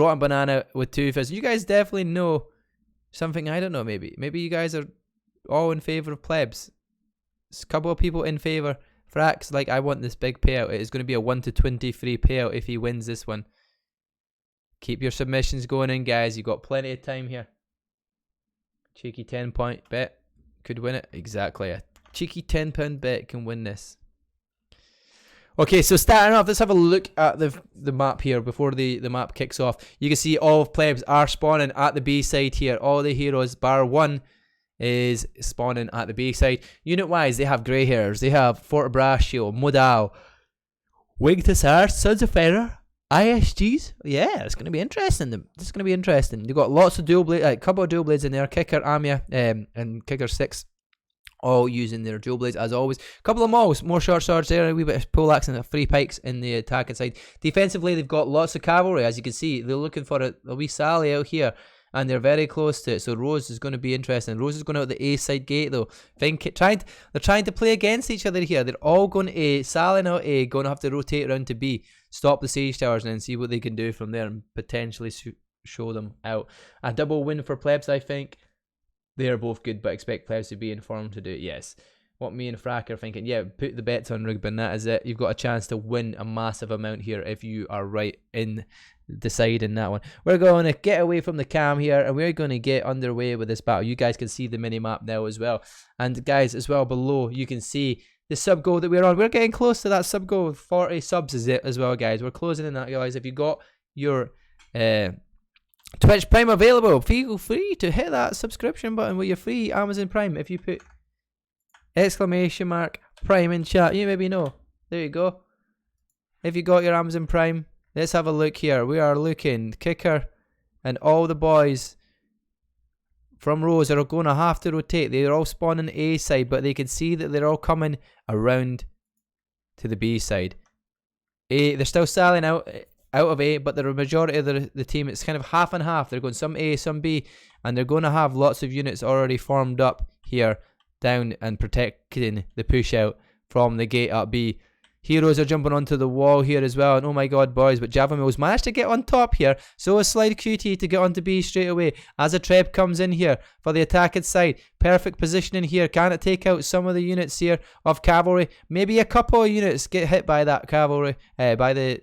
rotten banana with 2 fists. You guys definitely know something I don't know. Maybe you guys are all in favor of plebs. There's a couple of people in favor. Frax, like, I want this big payout. It is going to be a 1 to 23 payout if he wins this one. Keep your submissions going in, guys. You've got plenty of time here. Cheeky 10-point bet could win it. Exactly. A cheeky £10 bet can win this. Okay, so starting off, let's have a look at the map here before the map kicks off. You can see all of plebs are spawning at the B side here. All the heroes, bar 1, is spawning at the B side. Unit-wise, they have grey hairs. They have Fortebraccio, Modal, Wigtasar, Sons of Fenrir, ISGs. Yeah, it's going to be interesting. This is going to be interesting. You've got lots of dual blades, a couple of dual blades in there. Kicker, Amia, and Kicker 6. All using their dual blades as always. A couple of mauls, more short swords there, a wee bit of poleaxe and 3 pikes in the attacking side. Defensively, they've got lots of cavalry, as you can see. They're looking for a wee sally out here, and they're very close to it. So Rose is going to be interesting. Rose is going out the A side gate though. They're trying to play against each other here. They're all going to A. Sally now A, going to have to rotate around to B, stop the siege towers, and then see what they can do from there and potentially show them out. A double win for plebs, I think. They are both good, but expect plebs to be informed to do it. Yes. What me and Frack are thinking, yeah, put the bets on Rugbin. That is it. You've got a chance to win a massive amount here if you are right in deciding that one. We're going to get away from the cam here, and we're going to get underway with this battle. You guys can see the mini map now as well. And guys, as well below, you can see the sub goal that we're on. We're getting close to that sub goal. 40 subs is it as well, guys. We're closing in that, guys. If you got your Twitch Prime available, feel free to hit that subscription button with your free Amazon Prime. If you put !Prime in chat, you maybe know. There you go. If you got your Amazon Prime, let's have a look here. We are looking. Kicker and all the boys from Rose are going to have to rotate. They're all spawning A side, but they can see that they're all coming around to the B side. They're still selling out of A, but the majority of the team, it's kind of half and half. They're going some A, some B, and they're going to have lots of units already formed up here down and protecting the push out from the gate up B. Heroes are jumping onto the wall here as well, and oh my god, boys, but Javamil's managed to get on top here. So is Slide QT to get onto B straight away as a Treb comes in here for the attacking side. Perfect positioning here. Can it take out some of the units here of cavalry? Maybe a couple of units get hit by that cavalry, by the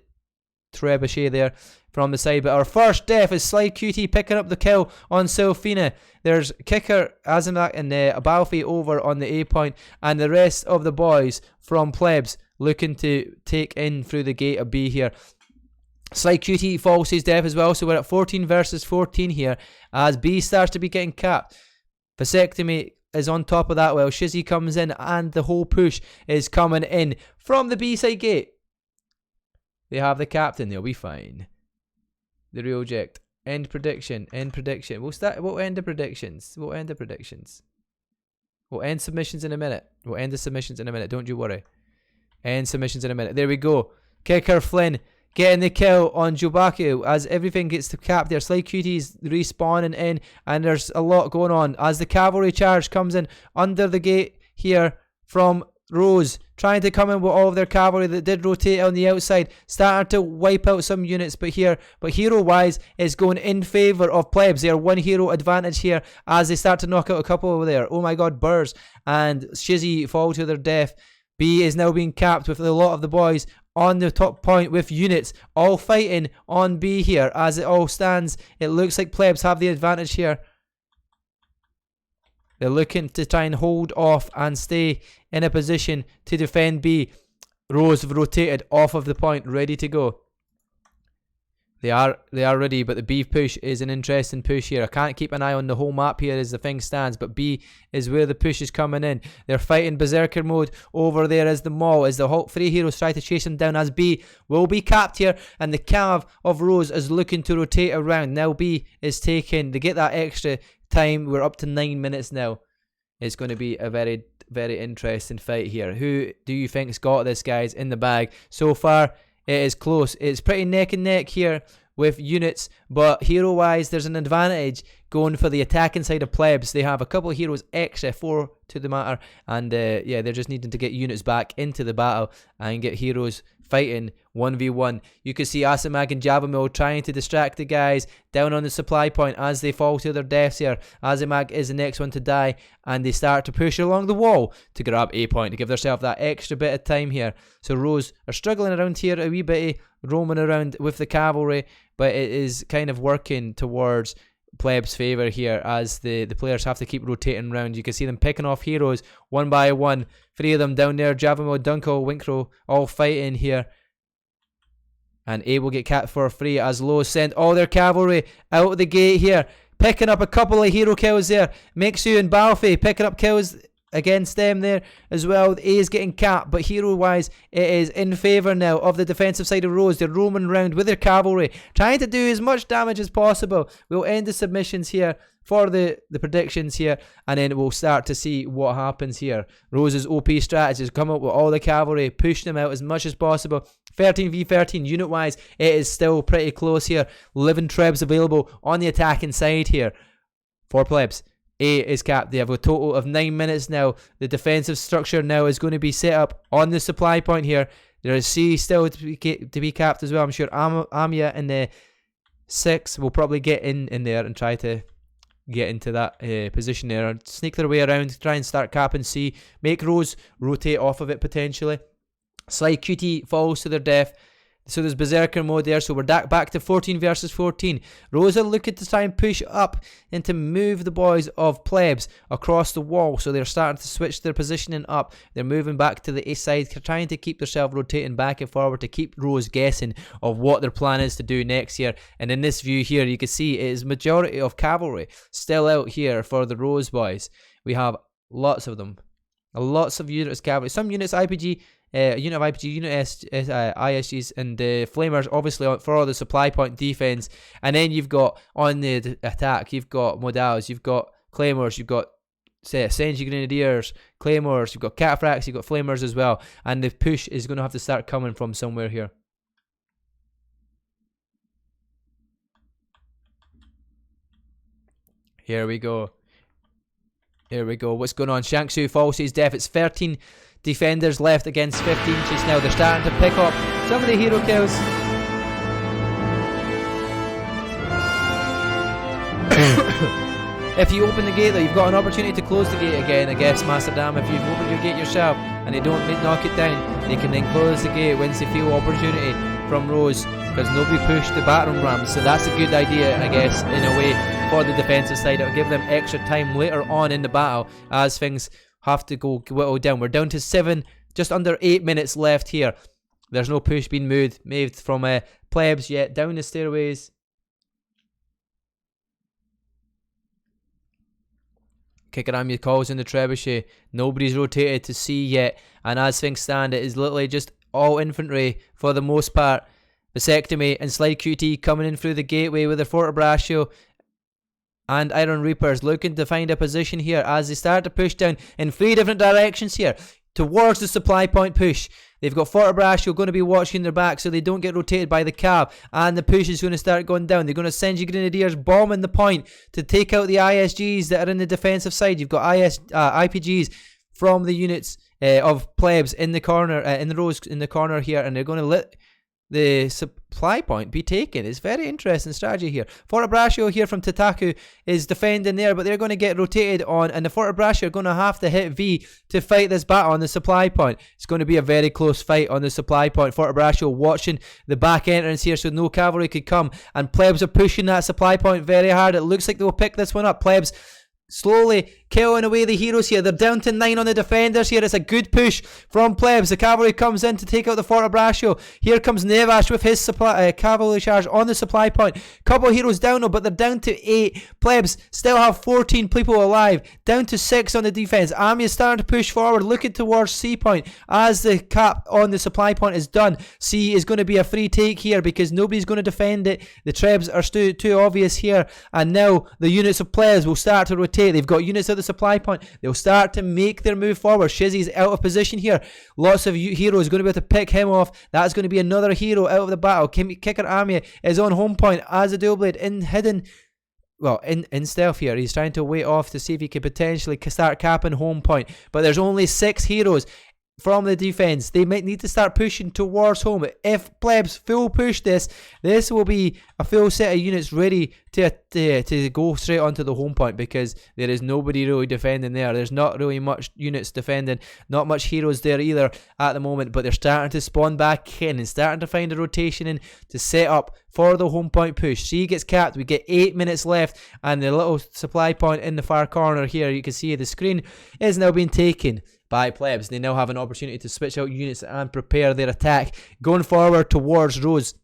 trebuchet there from the side. But our first death is Slide QT picking up the kill on Sylphina. There's Kicker, Azimak, and Balfi over on the A point, and the rest of the boys from plebs looking to take in through the gate of B here. Slide QT falls his death as well, so we're at 14 versus 14 here as B starts to be getting capped. Vasectomy is on top of that while Shizzy comes in, and the whole push is coming in from the B side gate. They have the captain, they'll be fine. The real object. End prediction. End prediction. We'll end the predictions. We'll end the predictions. We'll end submissions in a minute. We'll end the submissions in a minute. Don't you worry. End submissions in a minute. There we go. Kicker Flynn getting the kill on Jubaku as everything gets to cap there. Slide Cutie's respawning in, and there's a lot going on as the cavalry charge comes in under the gate here from Rose, trying to come in with all of their cavalry that did rotate on the outside, starting to wipe out some units, but hero wise is going in favour of plebs. They are 1 hero advantage here as they start to knock out a couple over there. Oh my god, Burrs and Shizzy fall to their death. B is now being capped with a lot of the boys on the top point with units all fighting on B here. As it all stands, it looks like plebs have the advantage here. They're looking to try and hold off and stay in a position to defend B. Rose have rotated off of the point, ready to go. They are ready, but the B push is an interesting push here. I can't keep an eye on the whole map here as the thing stands, but B is where the push is coming in. They're fighting Berserker mode over there as the Maul, as the Hulk 3 heroes try to chase him down, as B will be capped here, and the Cav of Rose is looking to rotate around. Now B is taken to get that extra time. We're up to 9 minutes now. It's going to be a very, very interesting fight here. Who do you think's got this, guys, in the bag? So far, it is close. It's pretty neck and neck here with units, but hero-wise, there's an advantage going for the attacking side of plebs. They have a couple of heroes extra, 4 to the matter, and yeah, they're just needing to get units back into the battle and get heroes fighting 1v1. You can see Asimag and Javamil trying to distract the guys down on the supply point as they fall to their deaths here. Asimag is the next one to die, and they start to push along the wall to grab a point to give themselves that extra bit of time here. So Rose are struggling around here a wee bit, roaming around with the cavalry, but it is kind of working towards plebs' favour here as the players have to keep rotating around. You can see them picking off heroes one by one. 3 of them down there, Javamo, Dunkel, Winkro, all fighting here. And A will get capped for free as Low send all their cavalry out of the gate here. Picking up a couple of hero kills there. Mixu and Balfi picking up kills against them there as well. A is getting capped, but hero wise it is in favour now of the defensive side of Rose. They're roaming around with their cavalry, trying to do as much damage as possible. We'll end the submissions here for the predictions here, and then we'll start to see what happens here. Rose's OP strategies come up with all the cavalry, push them out as much as possible. 13v13 unit wise it is still pretty close here. 11 trebs available on the attacking side here for plebs. A is capped. They have a total of 9 minutes now. The defensive structure now is going to be set up on the supply point here. There is C still to be capped as well. I'm sure Amia in the 6 will probably get in there and try to get into that position there and sneak their way around, try and start capping C, make Rose rotate off of it potentially. Slide QT falls to their death. So there's Berserker mode there, so we're back to 14 versus 14. Rose are looking to try and push up and to move the boys of plebs across the wall, so they're starting to switch their positioning up. They're moving back to the east side, trying to keep themselves rotating back and forward to keep Rose guessing of what their plan is to do next here. And in this view here, you can see it is majority of cavalry still out here for the Rose boys. We have lots of them. Lots of units cavalry. Some units IPG, unit of IPG, unit ISGs, and Flamers, obviously for all the supply point defense. And then you've got on the attack, you've got Modals, you've got Claymores, you've got Senji Grenadiers, Claymores, you've got Cataphracts, you've got Flamers as well. And the push is going to have to start coming from somewhere here. Here we go. Here we go. What's going on? Shanksu falls to his death. It's 13 defenders left against 15 just now. They're starting to pick up some of the hero kills. If you open the gate though, you've got an opportunity to close the gate again, I guess, Master Dam. If you've opened your gate yourself and they don't knock it down, they can then close the gate once they feel opportunity from Rose, because nobody pushed the battering rams. So that's a good idea, I guess, in a way, for the defensive side. It'll give them extra time later on in the battle as things have to go whittle down. We're down to 7, just under 8 minutes left here. There's no push being made from plebs yet. Down the stairways. Kikaramya calls in the trebuchet. Nobody's rotated to C yet, and as things stand, it is literally just all infantry for the most part. Vasectomy and Slide QT coming in through the gateway with their Fortebraccio and Iron Reapers looking to find a position here as they start to push down in 3 different directions here towards the supply point push. They've got Fortebraccio going to be watching their back so they don't get rotated by the cab, and the push is going to start going down. They're going to send you Grenadiers bombing the point to take out the ISGs that are in the defensive side. You've got IPGs from the units of plebs in the corner, in the rows in the corner here, and they're going to let the supply point be taken. It's very interesting strategy here. Fortebraccio here from Tataku is defending there, but they're going to get rotated on, and the Fortebraccio are going to have to hit V to fight this battle on the supply point. It's going to be a very close fight on the supply point. Fortebraccio watching the back entrance here so no cavalry could come, and plebs are pushing that supply point very hard. It looks like they'll pick this one up. Plebs slowly killing away the heroes here. They're down to 9 on the defenders here. It's a good push from plebs. The cavalry comes in to take out the Fortebraccio. Here comes Nevash with his cavalry charge on the supply point. Couple heroes down though, but they're down to 8. Plebs still have 14 people alive. Down to 6 on the defense. Ami is starting to push forward, looking towards C point as the cap on the supply point is done. C is going to be a free take here because nobody's going to defend it. The trebs are too obvious here, and now the units of plebs will start to rotate. They've got units at the supply point. They'll start to make their move forward. Shizzy's out of position here. Lots of heroes going to be able to pick him off. That's going to be another hero out of the battle. Kicker Amia is on home point as a dual blade in hidden well, in stealth here. He's trying to wait off to see if he can potentially start capping home point. But there's only 6 heroes from the defense. They might need to start pushing towards home. If plebs full push this will be a full set of units ready to go straight onto the home point, because there is nobody really defending there. There's not really much units defending, not much heroes there either at the moment, but they're starting to spawn back in and starting to find a rotation in to set up for the home point push. She gets capped. We get 8 minutes left, and the little supply point in the far corner here, you can see the screen is now being taken by plebs. They now have an opportunity to switch out units and prepare their attack going forward towards Rose.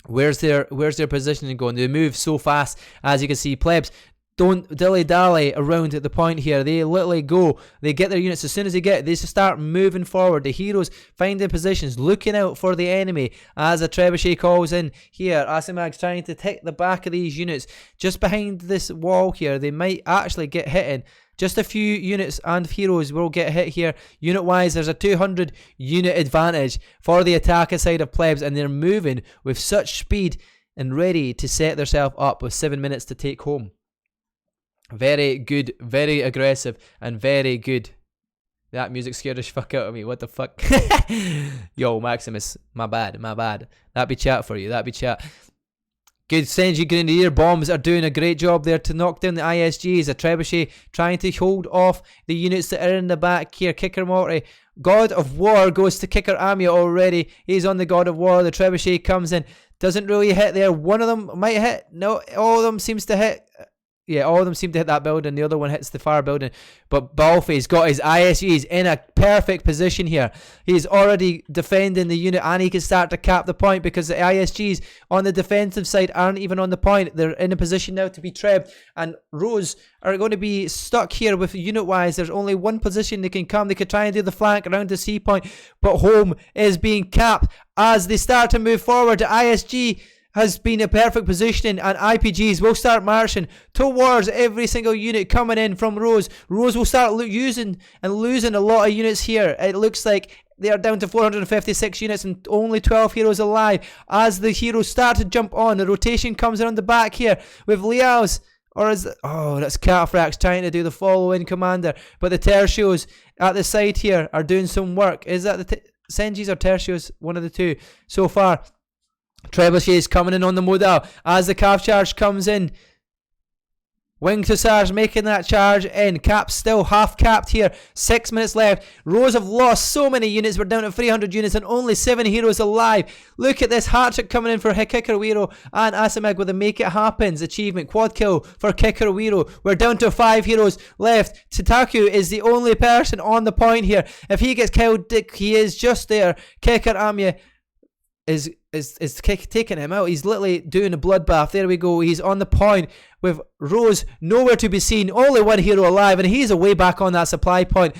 Where's their positioning going? They move so fast, as you can see. Plebs don't dilly-dally around at the point here. They literally go. They get their units as soon as they just start moving forward. The heroes finding positions, looking out for the enemy as a trebuchet calls in here. Asimag's trying to take the back of these units just behind this wall here. They might actually get hit in. Just a few units and heroes will get hit here. Unit-wise, there's a 200 unit advantage for the attacker side of plebs, and they're moving with such speed and ready to set themselves up with 7 minutes to take home. Very good, very aggressive, and very good. That music scared the fuck out of me. What the fuck? Yo, Maximus, my bad. That'd be chat for you. That'd be chat. Good Senji Grenadier bombs are doing a great job there to knock down the ISGs. A trebuchet trying to hold off the units that are in the back here. Kicker Morty. God of War goes to Kicker Amiya already. He's on the God of War. The trebuchet comes in. Doesn't really hit there. One of them might hit. No, all of them seems to hit. Yeah, all of them seem to hit that building. The other one hits the far building. But Balfey's got his ISGs in a perfect position here. He's already defending the unit, and he can start to cap the point because the ISGs on the defensive side aren't even on the point. They're in a position now to be trebbed. And Rose are going to be stuck here with unit-wise. There's only one position they can come. They could try and do the flank around the C point. But home is being capped as they start to move forward. The ISG has been a perfect positioning, and IPGs will start marching towards every single unit coming in from Rose. Rose will start using and losing a lot of units here. It looks like they are down to 456 units and only 12 heroes alive. As the heroes start to jump on, the rotation comes around the back here with Liao's. Or is it, oh, that's Catafrax trying to do the follow-in commander. But the Tertios at the side here are doing some work. Is that the Senjis or Tertios? One of the two so far. Trebuchet is coming in on the modal as the calf charge comes in. Wing to Sarge making that charge in. Cap still half capped here. 6 minutes left. Rose have lost so many units. We're down to 300 units and only 7 heroes alive. Look at this hat trick coming in for Kikarwiro and Asimag with a Make It Happens achievement. Quad kill for Kikarwiro. We're down to 5 heroes left. Tataku is the only person on the point here. If he gets killed, he is just there. Kikar Amiya is taking him out. He's literally doing a bloodbath. There we go. He's on the point with Rose nowhere to be seen. Only 1 hero alive, and he's away back on that supply point.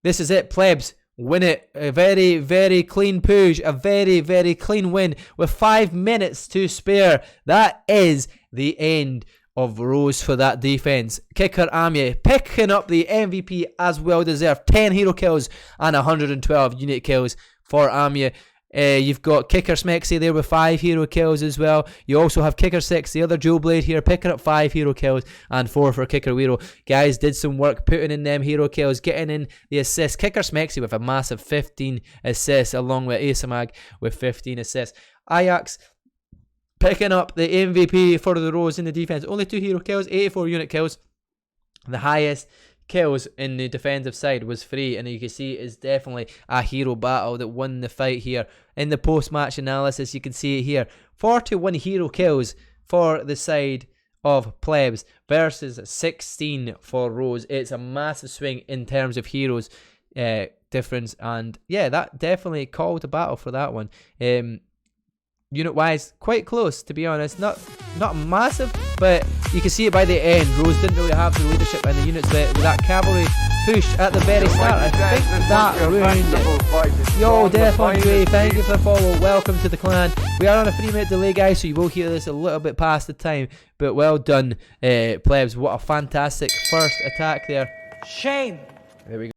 This is it, plebs. Win it. A very, very clean push. A very, very clean win with 5 minutes to spare. That is the end of Rose for that defense. Kicker Amiya picking up the MVP as well deserved. 10 hero kills and 112 unit kills for Amiya. You've got Kicker Smexy there with 5 hero kills as well. You also have Kicker 6, the other Dual Blade here, picking up 5 hero kills and 4 for Kicker Wiro. Guys did some work putting in them hero kills, getting in the assists. Kicker Smexy with a massive 15 assists, along with Asamag with 15 assists. Ajax picking up the MVP for the Rose in the defense. Only 2 hero kills, 84 unit kills. The highest kills in the defensive side was 3, and you can see it's definitely a hero battle that won the fight here. In the post-match analysis, you can see it here. 41 hero kills for the side of plebs versus 16 for Rose. It's a massive swing in terms of heroes difference, and yeah, that definitely called a battle for that one. Unit wise, quite close, to be honest. Not massive, but you can see it by the end. Rose didn't really have the leadership and the units with that cavalry push at the very start. I think that ruined it. Yo, Death thank you for the follow. Welcome to the clan. We are on a 3-minute delay, guys, so you will hear this a little bit past the time. But well done, plebs. What a fantastic first attack there. Shame. There we go.